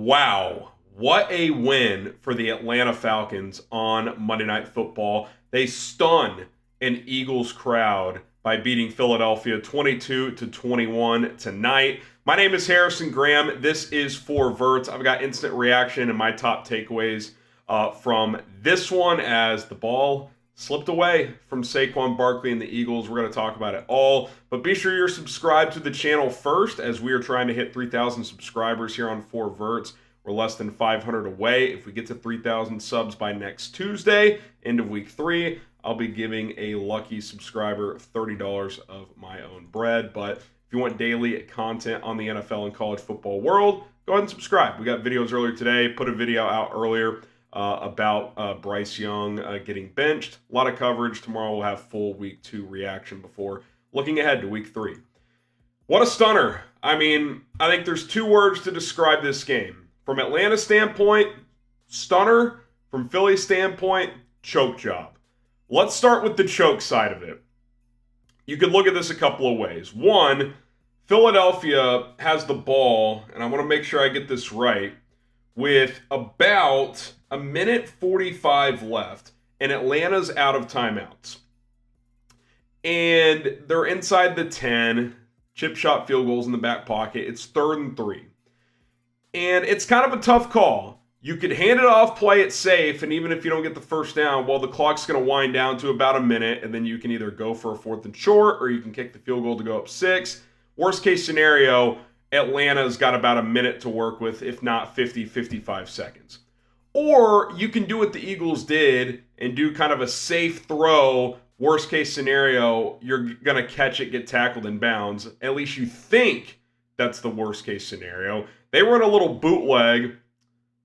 Wow, what a win for the Atlanta Falcons on Monday Night Football. They stun an Eagles crowd by beating Philadelphia 22-21 tonight. My name is Harrison Graham. This is for Verts. I've got instant reaction and my top takeaways from this one as the ball slipped away from Saquon Barkley and the Eagles. We're going to talk about it all, but be sure you're subscribed to the channel first as we are trying to hit 3,000 subscribers here on 4 Verts. We're less than 500 away. If we get to 3,000 subs by next Tuesday, end of week 3, I'll be giving a lucky subscriber $30 of my own bread. But if you want daily content on the NFL and college football world, go ahead and subscribe. We got videos earlier today, put a video out earlier about Bryce Young getting benched. A lot of coverage. Tomorrow we'll have full week 2 reaction before looking ahead to week 3. What a stunner. I mean, I think there's 2 words to describe this game. From Atlanta's standpoint, stunner. From Philly's standpoint, choke job. Let's start with the choke side of it. You could look at this a couple of ways. One, Philadelphia has the ball, and I want to make sure I get this right, with about a minute 45 left, and Atlanta's out of timeouts. And they're inside the 10, chip shot field goals in the back pocket. It's 3rd and 3. And it's kind of a tough call. You could hand it off, play it safe, and even if you don't get the first down, well, the clock's going to wind down to about a minute, and then you can either go for a 4th and short, or you can kick the field goal to go up 6. Worst case scenario, Atlanta's got about a minute to work with, if not 50, 55 seconds. Or you can do what the Eagles did and do kind of a safe throw. Worst case scenario, you're going to catch it, get tackled in bounds. At least you think that's the worst case scenario. They run a little bootleg,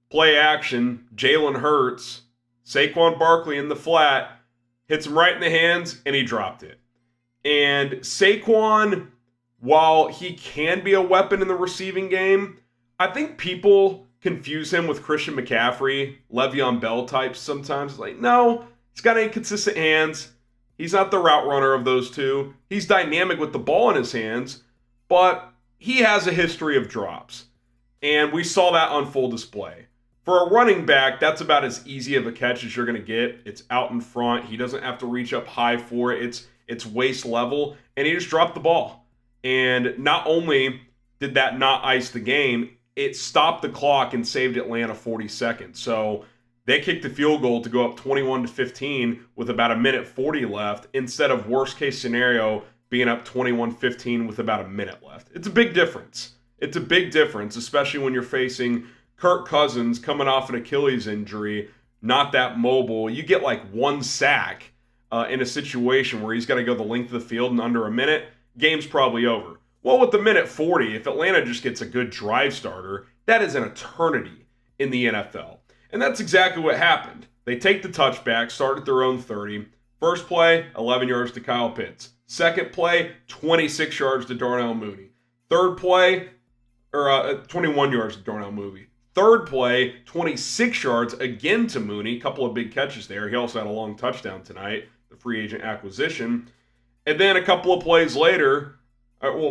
play action, Jalen Hurts, Saquon Barkley in the flat, hits him right in the hands, and he dropped it. And Saquon, while he can be a weapon in the receiving game, I think people confuse him with Christian McCaffrey, Le'Veon Bell types sometimes. It's like, no, he's got inconsistent hands. He's not the route runner of those two. He's dynamic with the ball in his hands, but he has a history of drops. And we saw that on full display. For a running back, that's about as easy of a catch as you're going to get. It's out in front. He doesn't have to reach up high for it. It's waist level, and he just dropped the ball. And not only did that not ice the game, it stopped the clock and saved Atlanta 40 seconds. So they kicked the field goal to go up 21-15 with about a minute 40 left instead of worst case scenario being up 21-15 with about a minute left. It's a big difference. It's a big difference, especially when you're facing Kirk Cousins coming off an Achilles injury, not that mobile. You get like 1 sack in a situation where he's got to go the length of the field in under a minute, game's probably over. Well, with the minute 40, if Atlanta just gets a good drive starter, that is an eternity in the NFL. And that's exactly what happened. They take the touchback, start at their own 30. First play, 11 yards to Kyle Pitts. Second play, 26 yards to Darnell Mooney. Third play, 21 yards to Darnell Mooney. Third play, 26 yards again to Mooney. A couple of big catches there. He also had a long touchdown tonight, the free agent acquisition. And then a couple of plays later,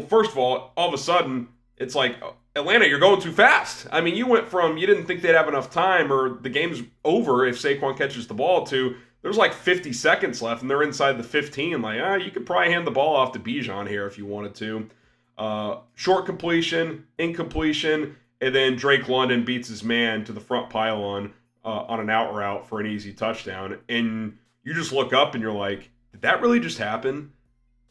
first of all of a sudden, it's like, Atlanta, you're going too fast. I mean, you went from you didn't think they'd have enough time or the game's over if Saquon catches the ball to there's like 50 seconds left and they're inside the 15. Like, you could probably hand the ball off to Bijan here if you wanted to. Short completion, incompletion, and then Drake London beats his man to the front pylon on an out route for an easy touchdown. And you just look up and you're like, did that really just happen?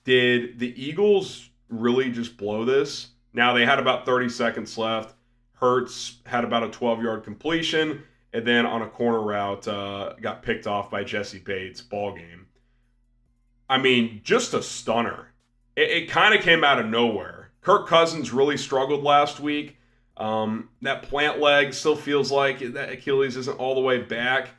Did the Eagles really just blow this? Now, they had about 30 seconds left. Hurts had about a 12-yard completion, and then on a corner route, got picked off by Jessie Bates. Ball game. I mean, just a stunner. It kind of came out of nowhere. Kirk Cousins really struggled last week. That plant leg still feels like that Achilles isn't all the way back.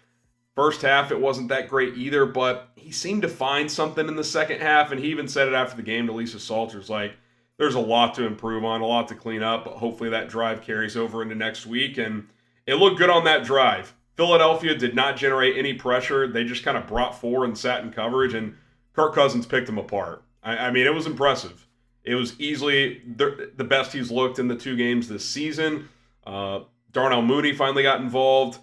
First half, it wasn't that great either, but he seemed to find something in the second half, and he even said it after the game to Lisa Salters, like, there's a lot to improve on, a lot to clean up, but hopefully that drive carries over into next week, and it looked good on that drive. Philadelphia did not generate any pressure. They just kind of brought 4 and sat in coverage, and Kirk Cousins picked them apart. I mean, it was impressive. It was easily the best he's looked in the 2 games this season. Darnell Mooney finally got involved.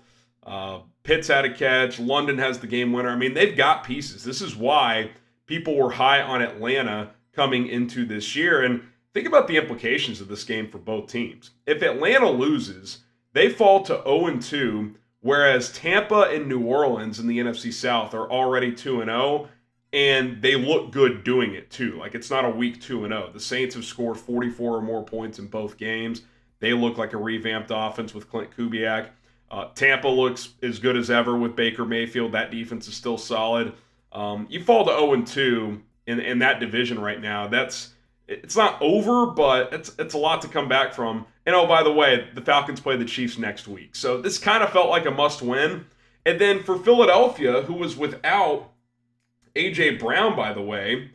Pitts had a catch. London has the game winner. I mean, they've got pieces. This is why people were high on Atlanta coming into this year. And think about the implications of this game for both teams. If Atlanta loses, they fall to 0-2, whereas Tampa and New Orleans in the NFC South are already 2-0, and they look good doing it too. Like, it's not a weak 2-0. The Saints have scored 44 or more points in both games. They look like a revamped offense with Clint Kubiak. Tampa looks as good as ever with Baker Mayfield. That defense is still solid. You fall to 0-2 in that division right now. It's not over, but it's a lot to come back from. And oh, by the way, the Falcons play the Chiefs next week. So this kind of felt like a must-win. And then for Philadelphia, who was without A.J. Brown, by the way,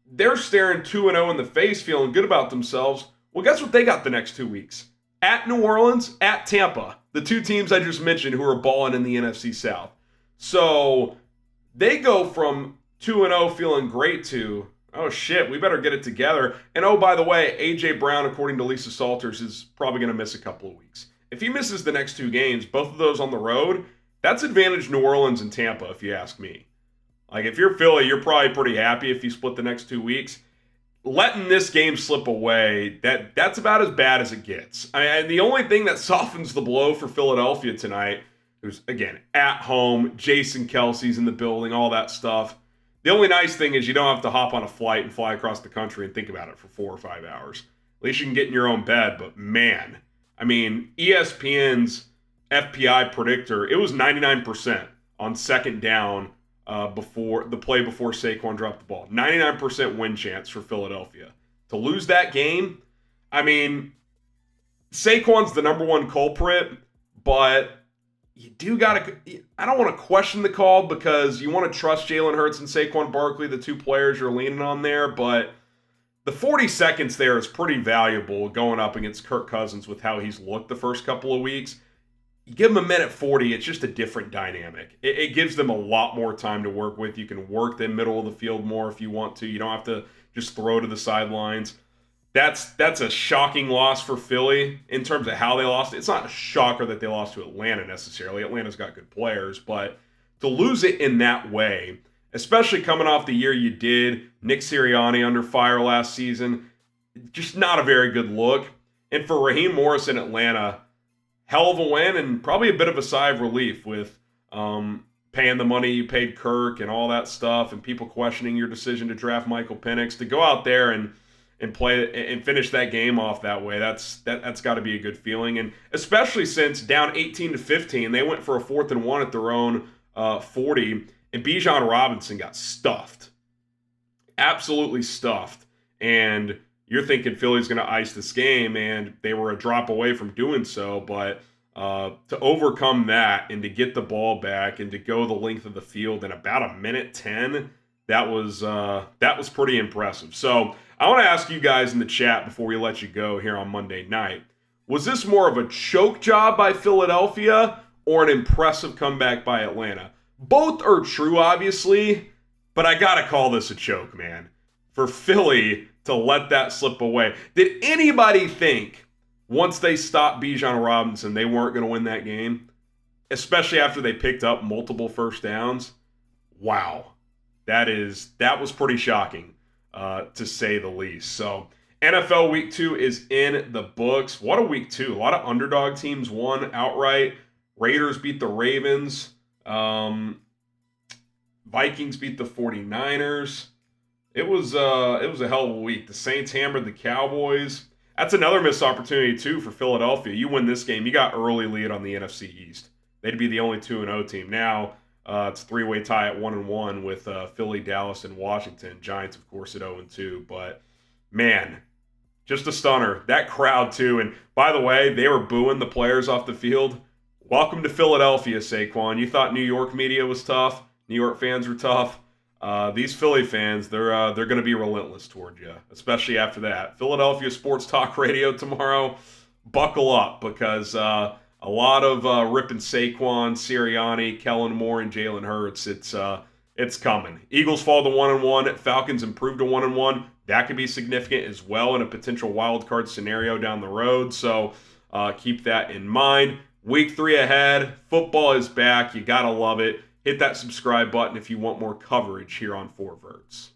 they're staring 2-0 in the face, feeling good about themselves. Well, guess what they got the next 2 weeks? At New Orleans, at Tampa. The two teams I just mentioned who are balling in the NFC South. So they go from 2-0 feeling great to, oh shit, we better get it together. And oh, by the way, A.J. Brown, according to Lisa Salters, is probably going to miss a couple of weeks. If he misses the next two games, both of those on the road, that's advantage New Orleans and Tampa, if you ask me. Like, if you're Philly, you're probably pretty happy if you split the next 2 weeks. Letting this game slip away, that's about as bad as it gets. The only thing that softens the blow for Philadelphia tonight, who's, again, at home, Jason Kelsey's in the building, all that stuff. The only nice thing is you don't have to hop on a flight and fly across the country and think about it for 4 or 5 hours. At least you can get in your own bed, but man, I mean, ESPN's FPI predictor, it was 99% on second down before Saquon dropped the ball. 99% win chance for Philadelphia. To lose that game, I mean, Saquon's the number one culprit, but you do gotta, I don't want to question the call because you want to trust Jalen Hurts and Saquon Barkley, the two players you're leaning on there, but the 40 seconds there is pretty valuable going up against Kirk Cousins with how he's looked the first couple of weeks. You give them a minute 40, it's just a different dynamic. It gives them a lot more time to work with. You can work the middle of the field more if you want to. You don't have to just throw to the sidelines. That's a shocking loss for Philly in terms of how they lost. It's not a shocker that they lost to Atlanta necessarily. Atlanta's got good players, but to lose it in that way, especially coming off the year you did, Nick Sirianni under fire last season, just not a very good look. And for Raheem Morris in Atlanta, hell of a win and probably a bit of a sigh of relief with paying the money you paid Kirk and all that stuff and people questioning your decision to draft Michael Penix. To go out there and play and finish that game off that way, that's got to be a good feeling. And especially since down 18-15, they went for a 4th and 1 at their own 40, and Bijan Robinson got stuffed. Absolutely stuffed. And you're thinking Philly's going to ice this game, and they were a drop away from doing so. But to overcome that and to get the ball back and to go the length of the field in about a minute 10, that was pretty impressive. So I want to ask you guys in the chat before we let you go here on Monday night, was this more of a choke job by Philadelphia or an impressive comeback by Atlanta? Both are true, obviously, but I got to call this a choke, man. For Philly to let that slip away. Did anybody think once they stopped Bijan Robinson they weren't going to win that game? Especially after they picked up multiple first downs? Wow. That was pretty shocking, to say the least. So NFL Week 2 is in the books. What a Week 2. A lot of underdog teams won outright. Raiders beat the Ravens. Vikings beat the 49ers. It was a hell of a week. The Saints hammered the Cowboys. That's another missed opportunity, too, for Philadelphia. You win this game, you got early lead on the NFC East. They'd be the only 2-0 team. Now, it's a three-way tie at 1-1 with Philly, Dallas, and Washington. Giants, of course, at 0-2. But, man, just a stunner. That crowd, too. And, by the way, they were booing the players off the field. Welcome to Philadelphia, Saquon. You thought New York media was tough. New York fans were tough. These Philly fans, they're going to be relentless toward you, especially after that. Philadelphia Sports Talk Radio tomorrow. Buckle up because a lot of ripping Saquon, Sirianni, Kellen Moore, and Jalen Hurts. It's coming. Eagles fall to 1-1. Falcons improve to 1-1. That could be significant as well in a potential wild card scenario down the road. So Keep that in mind. Week 3 ahead. Football is back. You got to love it. Hit that subscribe button if you want more coverage here on 4 Verts.